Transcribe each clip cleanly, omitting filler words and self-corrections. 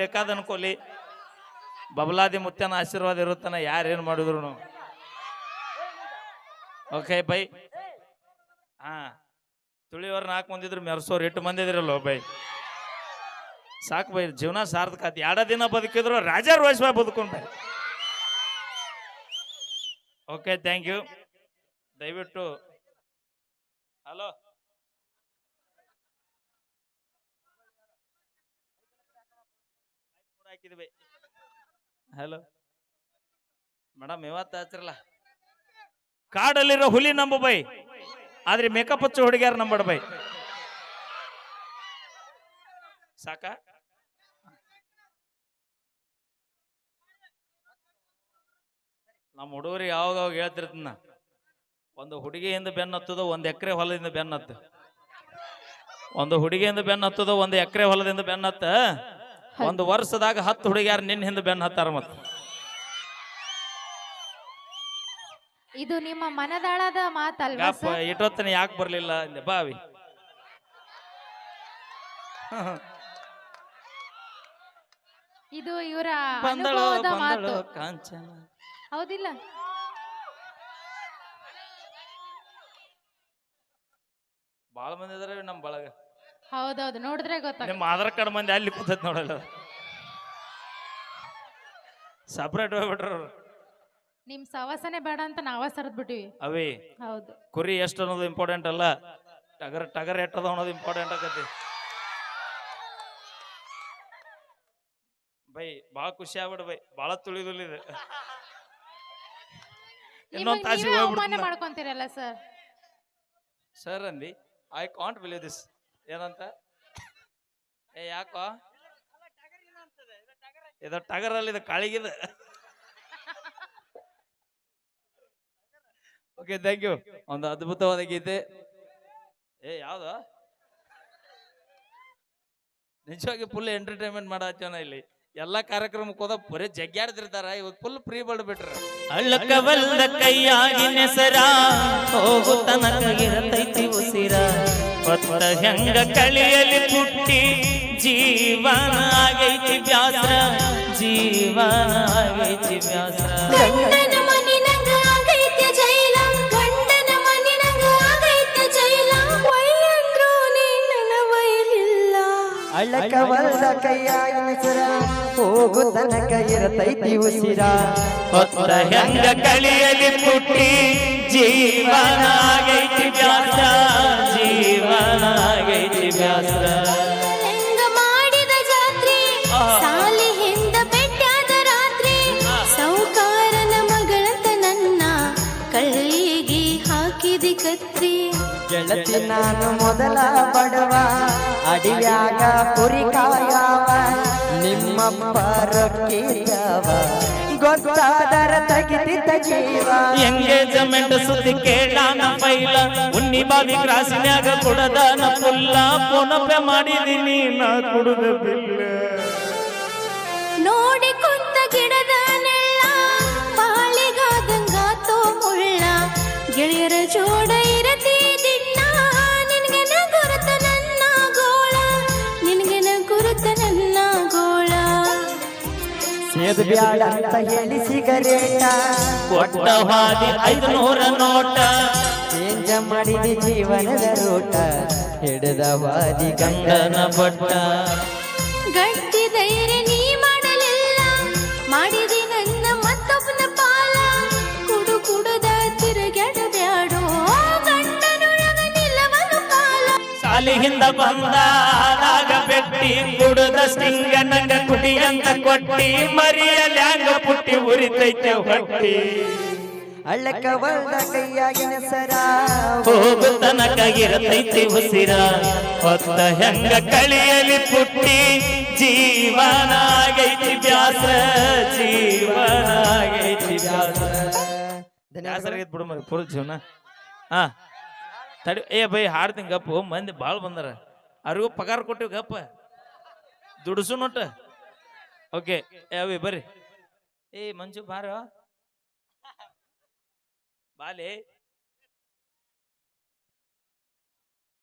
ಬೇಕಾದ ಅನ್ಕೋಲಿ, ಬಬಲಾದಿ ಮುತ್ತನ ಆಶೀರ್ವಾದ ಇರುತ್ತಾನ, ಯಾರೇನು ಮಾಡಿದ್ರು. Okay by. ಹಾ, ತುಳಿಯೋರು 4 ಮಂದಿ ಇದ್ರು, ಮೆರ್ಸೋರು 8 ಮಂದಿ ಇದ್ರಲ್ಲ ಬೈ. ಸಾಕು ಬೈ, ಜೀವನ ಸಾರ್ಥಕ ಆಯ್ತು. 2 ದಿನ ಬದುಕಿದ್ರು ರಾಜ ರೋಹಿಸ್ಬಾಯ್ ಬದುಕೊಂಡ್ ಬೈ. Okay, thank you. ದಯವಿಟ್ಟು ಹಲೋ ಹಾಕಿದ್ವಿ. ಹಲೋ ಮೇಡಮ್, ಇವತ್ತು ಹಚ್ಚಿರಲ್ಲ. ಕಾಡಲ್ಲಿರೋ ಹುಲಿ ನಂಬು ಬೈ, ಆದ್ರೆ ಮೇಕಪ್ ಹಚ್ಚು ಹುಡುಗಿಯಾರ ನಂಬಡ ಬೈ. ಸಾಕ ನಮ್ಮ ಹುಡುಗರಿಗೆ ಯಾವಾಗ ಹೇಳ್ತಿರ್ತನ, ಒಂದು ಹುಡುಗಿಯಿಂದ ಬೆನ್ನ ಹತ್ತದ, 1 ಎಕರೆ ಹೊಲದಿಂದ ಬೆನ್ನ ಹತ್ತ. ಒಂದು ಹುಡುಗಿಯಿಂದ ಬೆನ್ನ ಹತ್ತದ, 1 ಎಕರೆ ಹೊಲದಿಂದ ಬೆನ್ನ ಹತ್ತ. 1 ವರ್ಷದಾಗ 10 ಹುಡುಗಿಯಾರ ನಿನ್ನ ಹಿಂದೆ ಬೆನ್ನ ಹತ್ತಾರ. ಮತ್ತ ಇದು ನಿಮ್ಮ ಮನದಾಳದ ಮಾತಲ್ವಾ ಸರ್? ಇಟ್ಟೊತ್ತನ ಯಾಕೆ ಬರ್ಲಿಲ್ಲ ಬಾವಿ? ಇದು ಇವರ ಅನುಭವದ ಮಾತು, ಕಾಂಚನ. ಹೌದಿಲ್ಲ? ಬಾಳ ಮಂದಿ ಇದಾರೆ ನಮ್ ಬಳಗ. ಹೌದೌದು, ನೋಡಿದ್ರೆ ಗೊತ್ತಾಗ. ನಿಮ್ಮ ಆಧಾರ್ ಕಾರ್ಡ್ ಮಂದಿ ಅಲ್ಲಿ ಕೂತೈತಿ ನೋಡಲ್ಲ, ಸಪ್ರೇಟ್ ಹೋಗ್ಬಿಟ್ರ. ನಿಮ್ ಸವಾಸನೆ ಬೇಡ ಅಂತ ನಾವ ಸರದ್ ಬಿಟ್ಟಿವಿ. ಅವೇ ಹೌದು, ಕುರಿ ಎಷ್ಟು ಅನ್ನೋದು ಇಂಪಾರ್ಟೆಂಟ್ ಅಲ್ಲ, ಟಗರ್ ಎಟ್ಟದ ಅನ್ನೋದು ಇಂಪಾರ್ಟೆಂಟ್ ಆಗತ್ತೆ ಬೈ. ಬಾಳ ಖುಷಿ ಆಗ್ಬಿಡ ಬೈ, ಬಾಳ ತುಳಿದುಲಿದೆ. ಇನ್ನೊಂದು ತಾಸಿ ಅವಮಾನ ಮಾಡ್ಕೊಂತೀರಲ್ಲ ಸರ್. ಸರ್ ಅಂದಿ, ಐ ಕಾಂಟ್ ಬಿಲೀವ್ ದಿಸ್. ಏನಂತ? ಯಾಕೋ ಇದು ಟಗರಲ್ಲಿ, ಇದು ಕಾಳಿಗಿದೆ. Okay, thank you. ಒಂದು ಅದ್ಭುತವಾದ ಗೀತೆ. ಯಾವ್ದು ನಿಜವಾಗಿ ಫುಲ್ ಎಂಟರ್ಟೈನ್ಮೆಂಟ್ ಮಾಡತ್ತೇನ ಇಲ್ಲಿ. ಎಲ್ಲಾ ಕಾರ್ಯಕ್ರಮಕ್ಕೆ ಹೋದ ಬರೀ ಜಗ್ಗಾಡ್ತಿರ್ತಾರ, ಇವತ್ತು ಫುಲ್ ಫ್ರೀ ಬಿಟ್ರ. ಅಳ್ಳಕವಲ್ಲ ಕೈಯಾಗಿ ನೆಸರ ಹೋಗು ತನಕ ಇರತೈತಿ ಉಸಿರ, ಹೊತ್ತ ಹೆಂಗ ಕಳಿಯಲಿ ಪುಟ್ಟಿ ಜೀವನ ಆಗೈತಿ ಬ್ಯಾಸರ, ಜೀವನ ಆಗೈತಿ ಬ್ಯಾಸರ. ಅಳ್ಳಕವಲ್ಲ ಕೈಯಾಗಿ ನೆಸರ ಹೋಗು ತನಕ ಇರತೈತಿ ಉಸಿರ, ಹೊತ್ತ ಹೆಂಗ ಕಳಿಯಲಿ ಪುಟ್ಟಿ ಜೀವನ ಆಗೈತಿ ಬ್ಯಾಸರ, ಜೀವನ ಆಗೈತಿ ಬ್ಯಾಸರ. ಹೆಂಗ ಮಾಡಿದ ಜಾತ್ರೆ ಸಾಲಿ ಹಿಂದ ಬೆಟ್ಟಾದ ರಾತ್ರಿ, ಸೌಕಾರನ ಮಗಳಂತ ನನ್ನ ಕಳ್ಳಿಗೆ ಹಾಕಿದಿ ಕತ್ರಿ. ಗೆಳತಿ ನಾನು ಮೊದಲ ಬಡವ, ಅಡಿಯಾಗ ಕುರಿ ಕಾಯವ, ನಿಮ್ಮಪ್ಪ ರೊಕ್ಕಿದವ, ಗೊತ್ತಾದರ ತೆಗಿತಿದ್ದ ಜೀವ. ಎಂಗೇಜ್ಮೆಂಟ್ ಸುದ್ದಿ ಕೇಳಾನ ಪೈಲ, ಉನ್ನಿ ಬಾವಿ ಕ್ರಾಸಿನ್ಯಾಗ ಕುಡದಾನ ಪುಲ್ಲ, ಫೋನಪೆ ಮಾಡಿದೀನಿ ನಾ ಕುಡುದ ಬಿಲ್ಲ. ನೋಡಿ ಕುಂತ ಗಿಡದ ನೆಳ್ಳ, ಬಾಳಿಗಾದಂಗಾತೋ ಮುಳ್ಳ, ಗೆಳೆಯರ ಜೋಡ ಇರತಿ ದಿಣ್ಣ, ನಿನ್ಗೆನ ಗುರುತ ನನ್ನ ಗೋಳ, ನಿನ್ಗೆನ ಗುರುತ ನನ್ನ ಗೋಳ. ಸೇದು ಬ್ಯಾಡ ಅಂತ ಹೇಳಿ ಸಿಗರೇಟ ಕೊಟ್ಟ ಹಾದಿ 500 ನೋಟ, ಚೇಂಜ ಮಾಡಿದಿ ಜೀವನದ ರೂಟ, ಹಿಡಿದ ವಾದಿ ಗಂಡನ ಬಟ್ಟ. ಗಟ್ಟಿ ಧೈರ್ಯ ನೀ ಮಾಡಲಿಲ್ಲ, ಮಾಡಿದಿ ನನ್ನ ಮತ್ತೊಬ್ಬನ ಪಾಲ, ಕುಡು ಕುಡದ ತಿರುಗಾಡ ಬ್ಯಾಡೋ ಗಂಡನೊಳಗ ನಿಲ್ಲವನು ಕಾಲ. ಸಾಲಿಹಿಂದ ಬಂದಾಗ ಬೆಟ್ಟಿ ಕುಡದ ಸ್ಟಿಂಗ ನಂಗ ಕುಟಿ ಅಂತ ಕೊಟ್ಟಿ, ಮರಿಯಲ್ಯಾಂಗ ಪುಟ್ಟಿ ಉರಿತೈತೆ ಹೊಟ್ಟಿ. ಅಳ್ಳಕವಲ್ಲ ಕೈಯಾಗಿ ನೆಸರ ಹೋಗು ತನಕ ಇರತೈತಿ ಉಸಿರ, ಹೊತ್ತ ಹೆಂಗ ಕಳಿಯಲಿ ಪುಟ್ಟಿ ಜೀವನ ಆಗೈತಿ ಬ್ಯಾಸರ, ಜೀವನ ಆಗೈತಿ ಬ್ಯಾಸರ. ಬ್ಯಾಸರಾಗೈತಿ ಬಿಡು ಮರಿ ಪೂರ ಜೀವನ. ಹಾ ತಡಿ, ಬೈ ಹಾಡ್ತೀನಿ ಗಪ್ಪು. ಮಂದಿ ಭಾಳ ಬಂದಾರ, ಅವ್ರಿಗೂ ಪಗಾರ ಕೊಟ್ಟಿವಿ ಗಪ್ಪ, ದುಡ್ಸು ನೋಟ. ಓಕೆ, ಅವಿ ಬರ್ರಿ. ಮಂಜು ಬಾರ ಬಾಲಿ.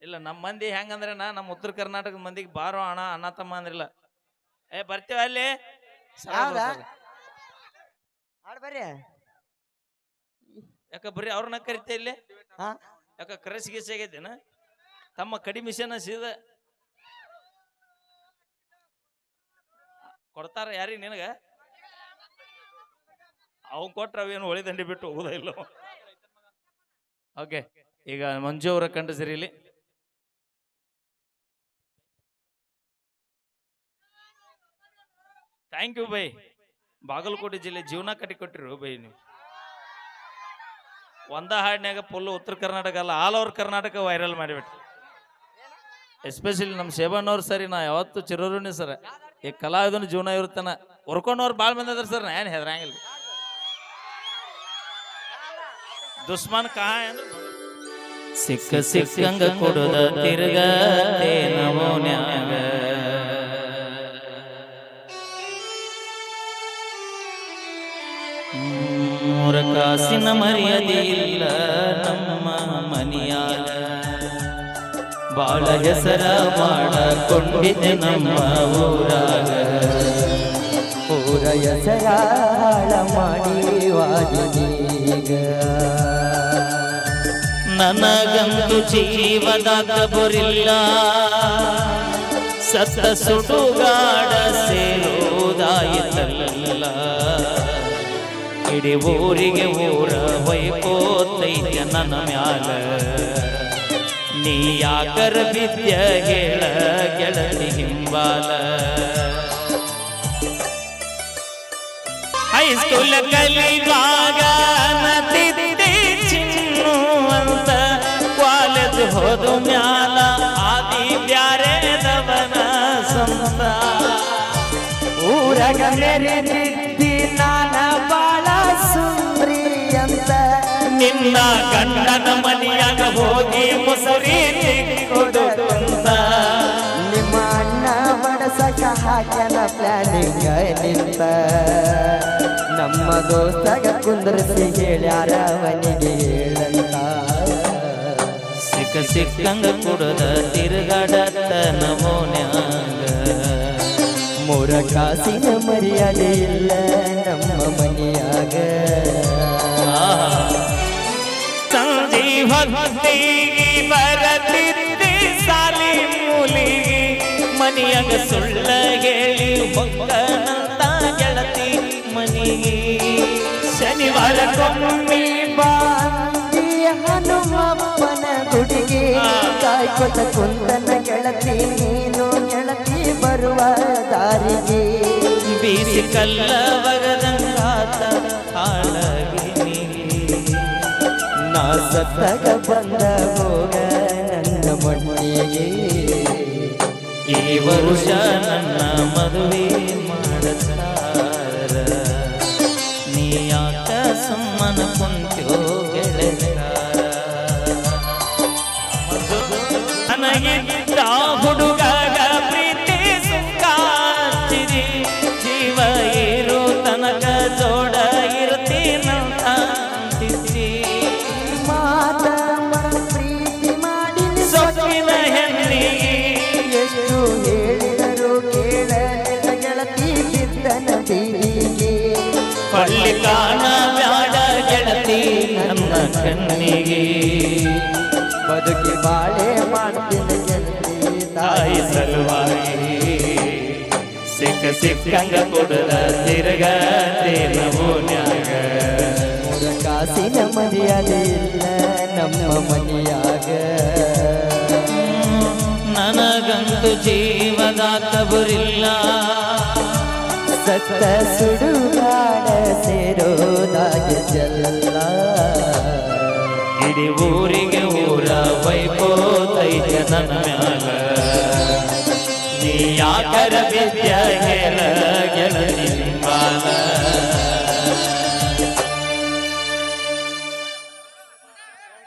ಇಲ್ಲ ನಮ್ಮ ಮಂದಿ ಹೆಂಗಂದ್ರೆ ನಮ್ಮ ಉತ್ತರ ಕರ್ನಾಟಕದ ಮಂದಿಗೆ ಬಾರೋ ಅಣ್ಣ ಅಣ್ಣ ತಮ್ಮ ಅಂದ್ರಿಲ್ಲ. ಬರ್ತೀವ ಅಲ್ಲಿ ಹೌದಾ ಆಡ್ ಬರ್ರಿ ಯಾಕ ಬರ್ರಿ ಅವ್ರನ್ನ ಕರಿತಾ ಇಲ್ಲಿ ಹಾ ಯಾಕ ಕರೆಸಿ ಗೀಸಿ ಆಗೈತೇನ ತಮ್ಮ ಕಡಿಮೆ ಮಿಷನ್ ಸೀದ ಕೊಡ್ತಾರ ಯಾರಿಗೆ ನಿನಗ ಅವ್ ಕೊಟ್ರ ಅವೇನು ಹೊಳಿ ದಂಡಿ ಬಿಟ್ಟು ಹೋಗುದ ಇಲ್ಲ ಓಕೆ ಈಗ ಮಂಜು ಅವರ ಕಂಡ ಸರಿಲಿ ಥ್ಯಾಂಕ್ ಯು ಬೈ ಬಾಗಲಕೋಟೆ ಜಿಲ್ಲೆ ಜೀವನ ಕಟ್ಟಿಕೊಟ್ಟಿರು ಬೈ ನೀವು ಒಂದ ಹಾಡಿನಾಗ ಫುಲ್ ಉತ್ತರ ಕರ್ನಾಟಕ ಅಲ್ಲ ಆಲ್ ಓವರ್ ಕರ್ನಾಟಕ ವೈರಲ್ ಮಾಡಿಬಿಟ್ರಿ ಎಸ್ಪೆಷಲಿ ನಮ್ಮ ಶೇಬಣ್ಣವ್ರು ಸರಿ ನಾ ಯಾವತ್ತು ಚಿರೋರುಣಿ ಸರ್ ಈ ಕಲಾವಿದನ ಜೀವನ ಇರುತ್ತಾನ ಹೊರ್ಕೊಂಡವ್ರು ಭಾಳ ಮಂದಿ ಅದ್ರ ಸರ್ ನಾ ಏನು ಹೆದರಂಗಿಲ್ಲ ದುಶ್ಮನ್ ಕಾ ಅಂದ್ರೆ ಸಿಕ್ಕ ಸಿಕ್ಕಂಗ ಕೊಡುದ ತಿರುಗೇನವೋನ್ಯಾಗ ಮೂರ ಕಾಸಿನ ಮರ್ಯಾದೆ ಇಲ್ಲ ನಮ್ಮ ಮನೆಯಾಗ ಬಾಳ ಹೆಸರ ಮಾಡಿಕೊಂಡಿದ್ದೆ ನಮ್ಮ ಊರಾಗ ಊರ ಹೆಸರ ಹಾಳ ಮಾಡಿ ವಾದಿನೀಗ ನನಗಂತೂ ಜೀವದಾಗ ಬರಿಲ್ಲ ಸತ್ತ ಸುಡುಗಾಡ ಸೇರೋದಾಯಿತಲ್ಲ ಇಡೀ ಊರಿಗೆ ಊರ ವೈಕೋತೈತ್ಯ ನನ್ನ ಮ್ಯಾಲ ನೀ ಯಾಕರ ಬಿದ್ಯ ಹೇಳ ಗೆಳತಿ ಹಿಂಬಾಲ ಹೈಸ್ಕೂಲ್ ಕಲಿವಾಗ ನದಿದ್ದೆ ಚಿನ್ನು ಅಂತ ಕಾಲೇಜ್ ಹೋದ ಮ್ಯಾಲ ಆದಿ ಬ್ಯಾರೆದವನ ಸಂತ ಊರಗ ಮೆರೆದಿದ್ದಿ ನಾನ ಬಾಳ ಸುಂದ್ರಿ ಅಂತ ನಿನ್ನ ಗಂಡನ ಮನೆಯಾಗ ಹೋಗಿ ಮುಸುರಿ ಕೊಡುತ್ತ ನಿಮ್ಮ ಅಣ್ಣ ಬಡಸಕ ಹಾಕ್ಯನ ಪ್ಲಾನಿಂಗ ನಿಂತ ನಮ್ಮ ದೋಸ್ತಗ ಕುಂದ್ರಿಸಿ ಹೇಳ್ಯಾರ ಅವನಿಗೆ ಹೇಳಂತ ಸಿಕ್ಕ ಸಿಕ್ಕಂಗ ಕುಡದ ತಿರುಗಾಡತ್ತ ನಮೋನ್ಯಾಗ ಮೂರ ಕಾಸಿನ ಮರ್ಯಾದೆ ಇಲ್ಲ ನಮ್ಮ ಮನೆಯಾಗ ಸಂಜೀವ ಹೊತ್ತಿಗೆ ಬರತಿದ್ದೆ ಸಾಲಿ ಮೂಲಿಗೆ ಮನೆಯಾಗ ಸುಳ್ಳ ಹೇಳಿ ಹೊಕ್ಕನಂತ ಗೆಳತಿ ಮನಿಗೆ ಶನಿವಾರ ಕೊಮ್ಮಿ ಬಾಂದಿ ಹನುಮಪ್ಪನ ಗುಡಿಗೆ ಕಾಯ್ಕೊತ ಕುಂತನ ಗೆಳತಿ ನೀನು ಗೆಳತಿ ಬರುವ ದಾರಿಗೆ ಬೀಸಿ ಕಲ್ಲ ಬಗದಂಗಾತ ಹಾಳಗಿ ನಾ ಸತ್ತಗ ಬಂದ ಹೋಗ ನನ್ನ ಮಣ್ಣಿಗೆ ಈ ವರುಷ ನನ್ನ ಮದುವೆ ಮಾಡತಾರ ನೀ ಯಾಕ ಸುಮ್ಮನ ಕುಂತ್ಯೋ ಗೆಳೆಯ ನನಗಿದ್ದ ಹುಡುಗಗ ಪ್ರೀತಿ ಸುಖಾಚಿರಿ ಜೀವ ಇರೋ ತನಕ ಜೋಡ ಇರ್ತೀನಂತ ಅಂತಿದ್ದಿ ಮಾತ ಪ್ರೀತಿ ಮಾಡಿ ಸೊಕ್ಕಿನ ಹೆಣ್ಣಿಗೆ ಎಷ್ಟು ಹೇಳಿದರು ಕೇಳಲಿಲ್ಲ ಗೆಳತಿ ಬಿದ್ದನ ಬೀದಿಗೆ ಪಳ್ಳಿ ಕಾಣ ಬ್ಯಾಡ ಗೆಳತಿ ನನ್ನ ಕಣ್ಣಿಗೆ ಬದುಕಿ ಬಾಳೆ ಮಾಡ್ತೀನಿ ಗೆಳತಿ ತಾಯಿ ಸಲುವಾಗಿ ಸಿಕ್ಕ ಸಿಕ್ಕಂಗ ಕೊಡದ ತಿರುಗೇನ ಓನ್ಯಾಗ ಮೂರ ಕಾಸಿನ ಮರ್ಯಾದೆ ಇಲ್ಲ ನಮ್ಮ ಮನೆಯಾಗ ನನಗಂತೂ ಜೀವದಾತ ಬರಿಲ್ಲ ಸತ್ತ ಸುಡುಗಾಡ ಸೇರೋದಾಗ ಜಲ್ಲ ಇಡೀ ಊರಿಗೆ ಊರ ವೈಕೋತೈತ್ಯ ನನ್ನ ಮ್ಯಾಲ ನೀ ಯಾಕರ ಬಿದ್ಯ ಹೇಳ ಗೆಳತಿ ಬಾಲ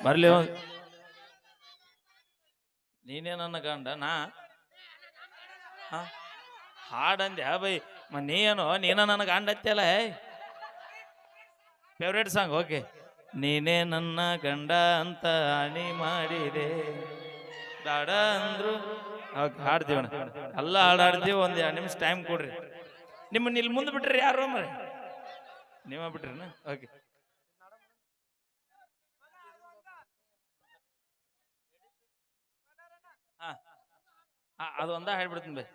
ಬರ್ಲಿ ನೀನೇ ನನ್ನ ಗಂಡ ನಾ ಹಾಡಂದ್ಯಾ ಬೈ ನೀನ ನನ್ನ ಗಂಡ ಅತ್ತಲ್ಲ ಫೇವ್ರೇಟ್ ಸಾಂಗ್ ಓಕೆ ನೀನೇ ನನ್ನ ಗಂಡ ಅಂತ ಅಣಿ ಮಾಡಿದೆ ದಾಡ ಅಂದ್ರು ಓಕೆ ಹಾಡ್ತೀವಣ್ಣ ಎಲ್ಲ ಹಾಡಾಡ್ತೀವಿ ಒಂದು 2 ನಿಮಿಷ ಟೈಮ್ ಕೊಡ್ರಿ ನಿಮ್ಮನ್ನ ಇಲ್ಲಿ ಮುಂದೆ ಬಿಟ್ರಿ ಯಾರು ಮರಿ ನೀವ ಬಿಟ್ರಿನ ಓಕೆ ಅದು ಒಂದ ಹೇಳ್ಬಿಡ್ತೀನಿ ಬೈ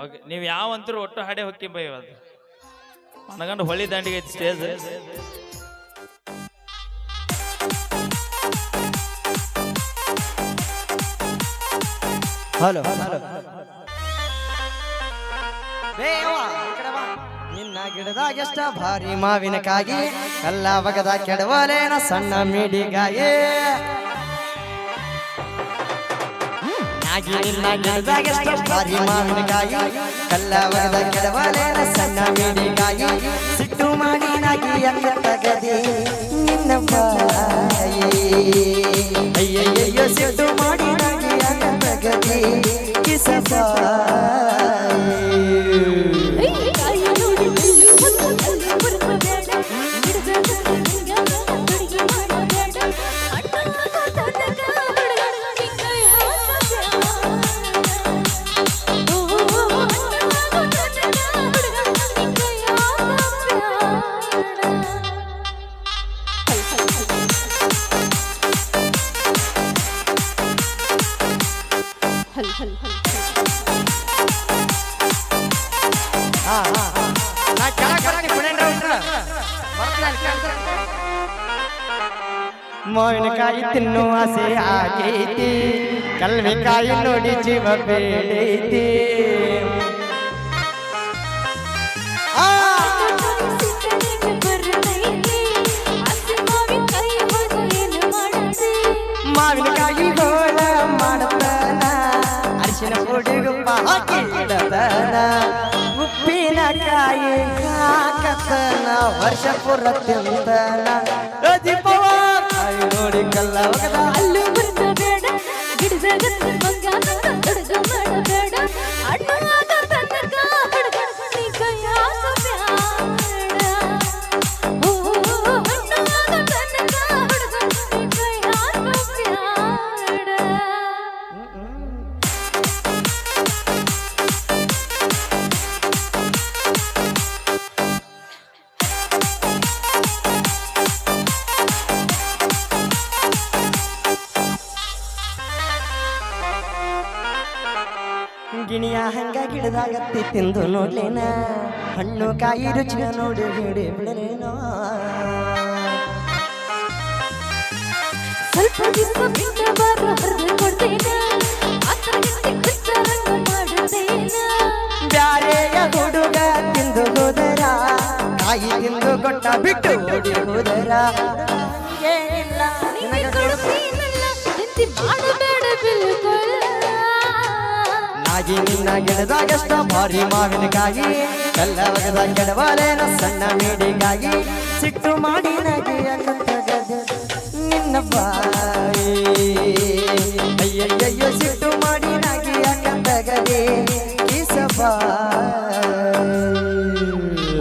ಓಕೆ ನೀವು ಯಾವ ಅಂತರೂ ಒಟ್ಟು ಹಾಡೆ ಹೊಕ್ಕಿ ಬೈ ಅದು ಮನಗಂಡು ಹೊಳಿ ದಾಂಡಿಗೆ ಐತಿ ಸ್ಟೇಜ್ ಹಲೋ ಹಲೋ ನಿನ್ನ ಗಿಡದಾಗ ಎಷ್ಟ ಭಾರಿ ಮಾವಿನಕಾಯಿ ಕಲ್ಲ ಬಗದ ಕೆಡವಲೇನ ಸಣ್ಣ ಮೀಡಿಗಾಯಿ ನಿನ್ನ ಗಿಡದಾಗ ಎಷ್ಟ ಭಾರಿ ಮಾವಿನಕಾಯಿ ಕಲ್ಲ ಬಗದ ಕೆಡವಲೇನ ಸಣ್ಣ ಮೀಡಿಗಾಯಿ ಸಿಟ್ಟು ಮಾಡಿ ನಾಗಿ ಅಂತ ತಗದಿ ನಿನ್ನ ಬಾಯಿ ಅಯ್ಯಯ್ಯೋ ಸಿಟ್ಟು ಮಾಡಿ ನಾಗಿ ಅಂತ ತಗದಿ ಮಾವಿನಕಾಯಿ ತಿನ್ನುವ ಆಸೆ ಆಗೈತಿ ಕಲ್ವಿಕಾಯಿ ನೋಡಿ ಜೀವ ಬೇಡೈತಿ ಮಾವಿನಕಾಯಿ ಗೋಳ ಮಾಡತನ ಅರಿಶಿನ ಪುಡಿಗುಪ್ಪ ಹಾಕಿ ಇಡತನ ಉಪ್ಪಿನಕಾಯಿ ಹಾಕತನ ವರ್ಷ ಪುರ ತಿಂತನ ದೀಪವ ನೋಡಿ ಕಲ್ಲ ಒಗದ ಅಲ್ಲು ಬರದ ಬೇಡ ಗಿಡದಾಗ ಬಂಗಾರ ಹುಡುಗ ಮಾಡಬೇಡ ಅಣ್ಣಾಗ ತನಕ ಹುಡುಗ ನೀ ಕೈಯಾಗ ಬ್ಯಾಡ ಓ ಅಣ್ಣಾಗ ತನಕ ಹುಡುಗ ನೀ ಕೈಯಾಗ ಬ್ಯಾಡ ಗಿಣಿಯ ಹಂಗ ಗಿಡದಾಗತ್ತಿ ತಿಂದು ನೋಡ್ಲೇನ ಹಣ್ಣು ಕಾಯಿ ರುಚಿನ ನೋಡಿ ಹಿಡಿ ಬಿಡಲೇನೋ ಸ್ವಲ್ಪ ದಿವಸ ಬಿಟ್ಟ ಬಾರ ಹರಿದು ಕೊಡ್ತೇನ ಆತರಕ್ಕೆ ಕುಚ್ಚರಂಗ ಮಾಡುತ್ತೇನ ಬ್ಯಾರೆಯ ಹುಡುಗ ತಿಂದು ಹೋದರ ಕಾಯಿ ತಿಂದು ಕೊಟ್ಟ ಬಿಟ್ಟು ಓಡಿ ಹೋದರ ಏನಿಲ್ಲ ನಿನಗೆ ಕೊಡ್ತೀನಲ್ಲ ಚಿಂತೆ ಮಾಡಬೇಡ ಬಿಲ್ಕುಲ್ ನಾಗಿ ನಿನ್ನ ಗಿಡದಾಗಷ್ಟ ಭಾರಿ ಮಾವಿನಕಾಯಿ ಕಲ್ಲ ಒಗದ ಕೆಡವಲೇನ ಸಣ್ಣ ಮೀಡಿಗಾಗಿ ಸಿಟ್ಟು ಮಾಡಿ ನಗಿಯ ಕತ್ತಗದ ನಿನ್ನ ಬಾಯಿ ಅಯ್ಯಯ್ಯೋ ಸಿಟ್ಟು ಮಾಡಿ ನಗಿಯ ಕತ್ತಗದೆ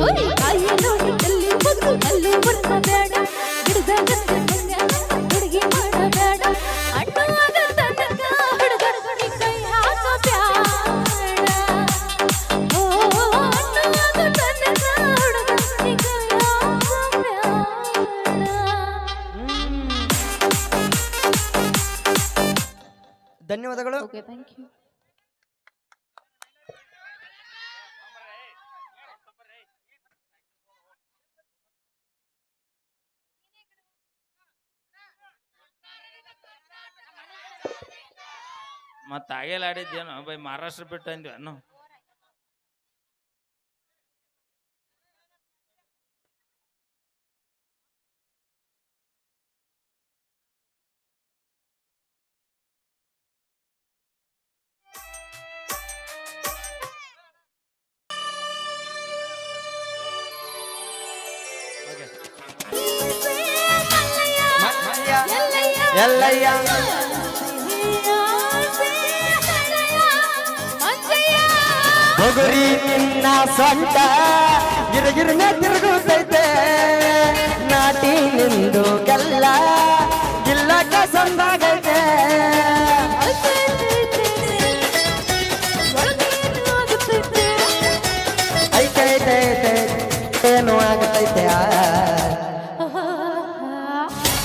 ಓಯ್ ಕಾಯಿ ನೋಡಿ ಕಲ್ಲಿ ಬಂದು ಕಲ್ಲು ಬರಬೇಡ ಗಿಡದಾಗ ಬಂಗಾರ ಹುಡುಗಿ ಮಾಡಬೇಡ ಅಣ್ಣಾಗ ತನಕ ಹುಡುಗ ನೀ ಕೈಯಾಗ ಬ್ಯಾಡ ಓ ಅಣ್ಣಾಗ ತನಕ ಹುಡುಗ ನೀ ಕೈಯಾಗ ಬ್ಯಾಡ ಧನ್ಯವಾದಗಳು ಓಕೆ ಥ್ಯಾಂಕ್ ಯು ಮತ್ತೆ ಆಗೇಲ್ ಆಡಿದ್ದೇನೋ ಬೈ ಮಹಾರಾಷ್ಟ್ರ ಬಿಟ್ಟು ಅಂದ್ವಿ ಎಲ್ಲಯ್ಯ ಬಗುರಿ ನಿನ್ನ ಸೊಂಟ ಗಿರಗಿರನೆ ತಿರುಗುತ್ತೈತೆ ನಾಟಿ ನಿಂದು ಕಲ್ಲ ಗಿಲ್ಲಕ ಸಂದಾಗೈತೆ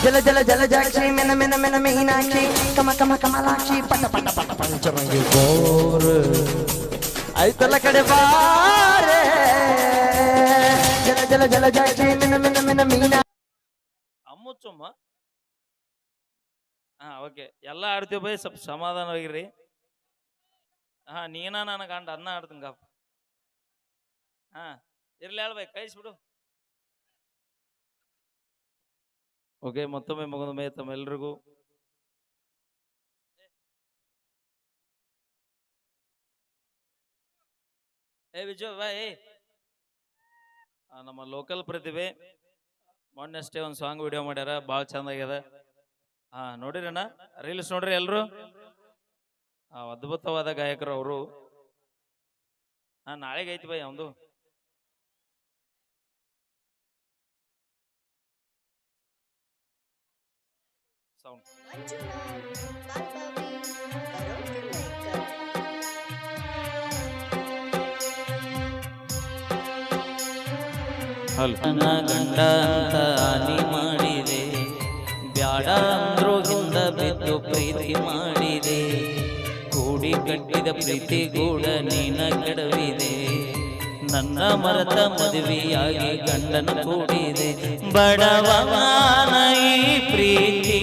ಜಲ ಜಲ ಜಲಜಾಕ್ಷಿ ಮೆನ ಮೆನ ಮೆನ ಮೀನಾಕ್ಷಿ ಕಮ ಕಮ ಕಮಲಾಕ್ಷಿ ಪಟ ಪಟ ಪಟ ಪಂಚಮಂಗಿ ಗೋರ ಐತಲ ಕಡೆ ಬಾರೆ ಜಲ ಜಲ ಜಲಜಾಕ್ಷಿ ಮೆನ ಮೆನ ಮೆನ ಮೀನಾ ಅಮ್ಮುಚ್ಚಮ್ಮ. ಹಾ ಓಕೆ ಎಲ್ಲ ಆಡ್ತೀವಿ ಬೈ, ಸ್ವಲ್ಪ ಸಮಾಧಾನವಾಗಿರಿ. ಹಾ ನೀನ ನನ್ನ ಗಂಡ ಅನ್ನ ಆಡ್ತಂಗಪ್ಪ. ಹಾ ಇರ್ಲಿ ಹೇಳ ಬೈ, ಕಳಿಸ್ಬಿಡು. ಓಕೆ ಮತ್ತೊಮ್ಮೆ ಮಗದೊಮ್ಮೆ ತಮ್ಮೆಲ್ರಿಗೂ ವಿಜಯ್ ಬಾಯ್ ನಮ್ಮ ಲೋಕಲ್ ಪ್ರತಿಭೆ ಮೊನ್ನೆಷ್ಟೇ ಒಂದು ಸಾಂಗ್ ವಿಡಿಯೋ ಮಾಡ್ಯಾರ, ಭಾಳ ಚಂದ ಆಗ್ಯದ. ಹಾ ನೋಡಿರಣ್ಣ, ರೀಲ್ಸ್ ನೋಡ್ರಿ ಎಲ್ರು. ಅದ್ಭುತವಾದ ಗಾಯಕರು ಅವರು. ಹಾ ನಾಳೆಗೆ ಐತಿ ಬೈ ಅವಂದು. ಸೌಂಡ್ ನನ್ನ ಗಂಡ ಅಂತ ಆನಿ ಮಾಡಿದೆ, ಬ್ಯಾಡ ಅಂದ್ರು ಹಿಂದ ಬಿದ್ದು ಪ್ರೀತಿ ಮಾಡಿದೆ, ಕೂಡಿ ಕಟ್ಟಿದ ಪ್ರೀತಿ ಗೂಡ ನೀನ ಕೆಡವಿದೆ, ನನ್ನ ಮರತ ಮದುವೆಯಾಗಿ ಗಂಡನ ಕೂಡಿದೆ, ಬಡವನ ಈ ಪ್ರೀತಿ